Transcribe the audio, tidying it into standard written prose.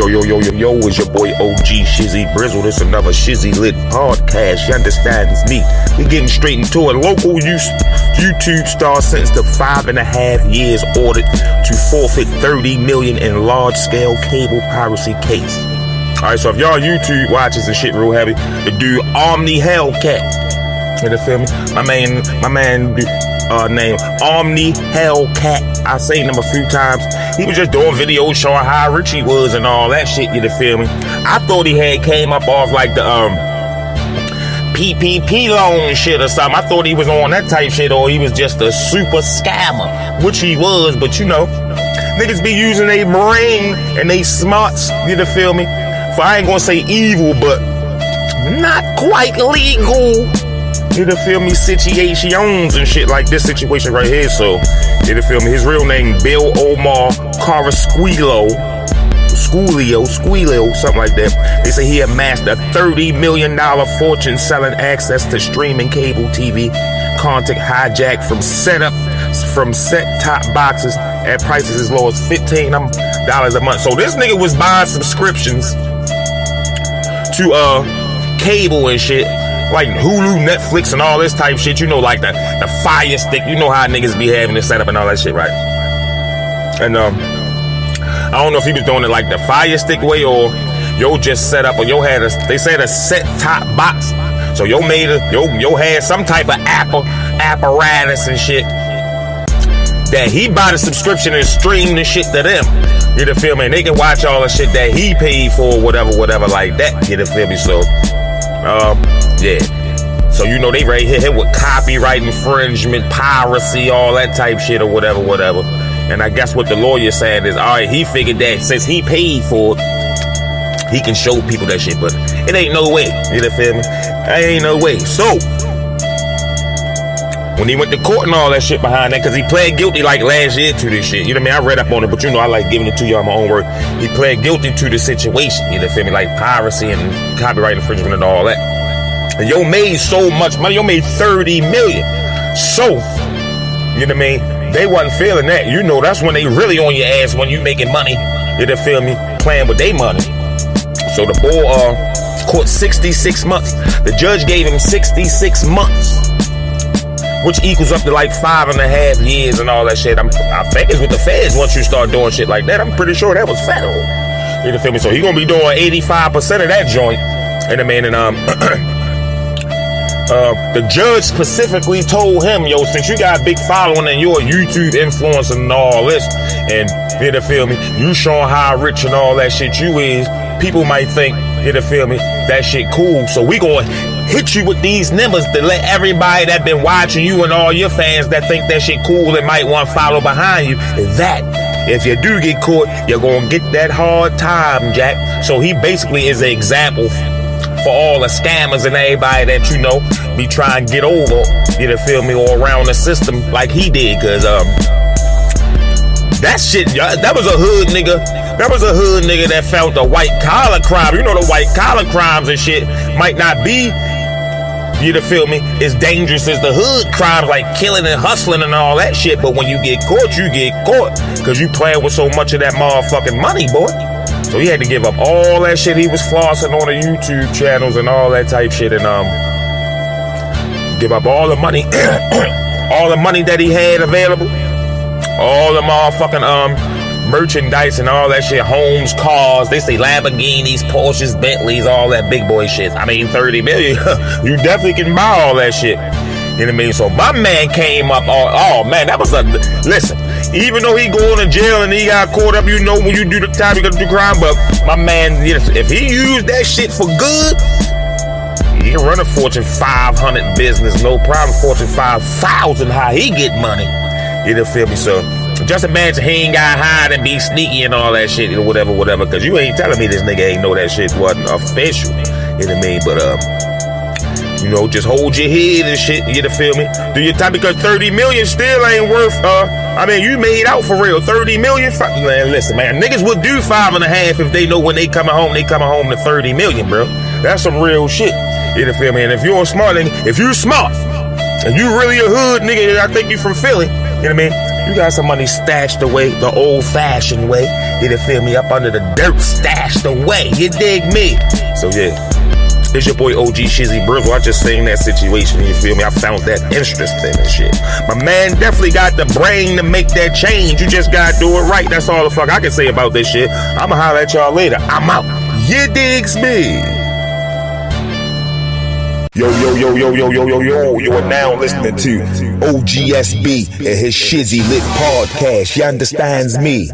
Yo, it's your boy OG Shizzy Brizzle. This another Shizzy Lit podcast. You understand? It's me. We getting straight into it. Local YouTube star sentenced to 5.5 years ordered to forfeit $30 million in large-scale cable piracy case. Alright, so if y'all YouTube watchers and shit real heavy, the dude Omni Hellcat. You feel me? My man named Omni Hellcat. I seen him a few times. He was just doing videos showing how rich he was and all that shit, you feel me? I thought he had came up off like the PPP loan shit or something. I thought he was on that type shit, or he was just a super scammer, which he was, but you know, niggas be using their brain and they smarts, you feel me? For I ain't gonna say evil, but not quite legal. You feel me? Situations and shit like this situation right here. So, you feel me? His real name, Bill Omar Carrasquillo, something like that. They say he amassed a $30 million fortune selling access to streaming cable TV content hijacked from set-top boxes at prices as low as $15 a month. So this nigga was buying subscriptions to cable and shit, like Hulu, Netflix, and all this type shit. You know, like the Fire Stick. You know how niggas be having this setup and all that shit, right? And I don't know if he was doing it like the Fire Stick way, or yo just set up, or yo had they said a set top box. So yo had some type of apparatus and shit that he bought a subscription and streamed the shit to them. You feel me? And they can watch all the shit that he paid for, whatever like that. You feel me? So yeah. So you know they right here with copyright infringement, piracy, all that type shit, or whatever. And I guess what the lawyer said is, all right, he figured that since he paid for it, he can show people that shit, but it ain't no way. You feel me? Ain't no way. So when he went to court and all that shit behind that, because he pled guilty like last year to this shit. You know what I mean? I read up on it, but you know I like giving it to you on my own word. He pled guilty to the situation. You feel me? Like piracy and copyright infringement and all that. And yo made so much money. Yo made $30 million. So, you know what I mean? They wasn't feeling that. You know, that's when they really on your ass when you making money. You feel me? Playing with their money. So the boy caught 66 months. The judge gave him 66 months, which equals up to like 5.5 years and all that shit. I think it's with the feds. Once you start doing shit like that, I'm pretty sure that was federal. You feel me? So he gonna be doing 85% of that joint. And I mean, the judge specifically told him, yo, since you got a big following and you're a YouTube influencer and all this, and you feel me, you showing how rich and all that shit you is, people might think, you feel me, that shit cool. So we gonna hit you with these numbers to let everybody that been watching you and all your fans that think that shit cool and might want to follow behind you, that if you do get caught, you're gonna get that hard time, Jack. So he basically is an example for all the scammers and everybody that, you know, be trying to get over, you feel me, or around the system like he did. Cause that shit, that was a hood nigga. That was a hood nigga that felt the white collar crime. You know, the white collar crimes and shit might not be, you feel me, as dangerous as the hood crimes like killing and hustling and all that shit. But when you get caught, you get caught. Cause you playing with so much of that motherfucking money, boy. So he had to give up all that shit he was flossing on the YouTube channels and all that type shit, and give up all the money, all the money that he had available, all the motherfucking merchandise and all that shit, homes, cars. They say Lamborghinis, Porsches, Bentleys, all that big boy shit. I mean, $30 million. You definitely can buy all that shit. You know what I mean? So my man came up on, oh man, that was listen, even though he going to jail and he got caught up, you know, when you do the time, you got to do crime, but my man, if he used that shit for good, he can run a Fortune 500 business, no problem. Fortune 5,000, how he get money. You feel me? So just imagine he ain't got hide and be sneaky and all that shit, whatever, because you ain't telling me this nigga ain't know that shit wasn't official. You know what I mean? But you know, just hold your head and shit, you feel me? Do your time, because $30 million still ain't worth, I mean, you made out for real. $30 million, man, listen, man, niggas would do 5.5 if they know when they coming home to $30 million, bro. That's some real shit, you feel me? And if you're smart, if you smart, and you really a hood nigga, I think you from Philly, you know what I mean? You got some money stashed away the old-fashioned way. You done feel me, up under the dirt, stashed away. You dig me? So yeah, it's your boy OG Shizzy Brizzle. I just seen that situation, you feel me? I found that interesting and shit. My man definitely got the brain to make that change. You just gotta do it right. That's all the fuck I can say about this shit. I'ma holler at y'all later. I'm out. You digs me? Yo, you are now listening to OGSB and his Shizzy Lit podcast. You understands me?